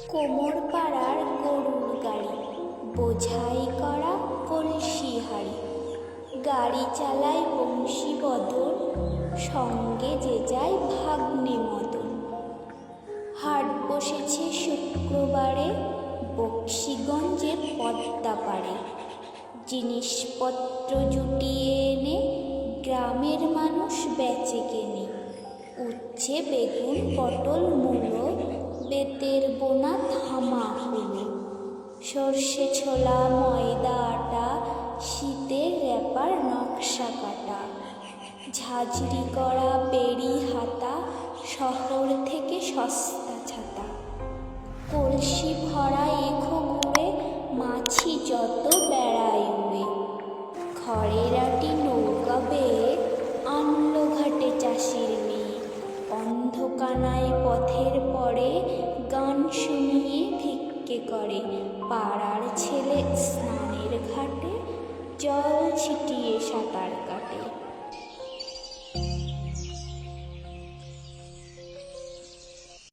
কোমর পাড়ার গরুর গাড়ি, বোঝাই করা কলসি হাড়ি। গাড়ি চালায় বংশী বদন, সঙ্গে যে যায় ভাগ্নে মদন। হাট বসেছে শুক্রবারে, বক্সিগঞ্জে পদ্মা পাড়ে। জিনিসপত্র জুটিয়ে এনে গ্রামের মানুষ বেচে কেনে। উচ্ছে বেগুন পটল মূলো, বেতের বোনা থামা হলো। সর্ষে ছোলা ময়দা আটা, শীতের র্যাপার নকশা কাটা। ঝাঁঝরি করা বেড়ি হাতা, শহর থেকে সস্তা ছাতা। কলসি ভরা এখো ঘুরে, মাছি যত বেড়ায় উড়ে। খড়ের আটি নৌকা বেয়ে আনলো ঘাটে চাষির মেয়ে। অন্ধকানায় পথের পরে গান শুনিয়ে ভিক্ষে করে। পাড়ার ছেলে স্নানের ঘাটে জল ছিটিয়ে সাঁতার কাটে।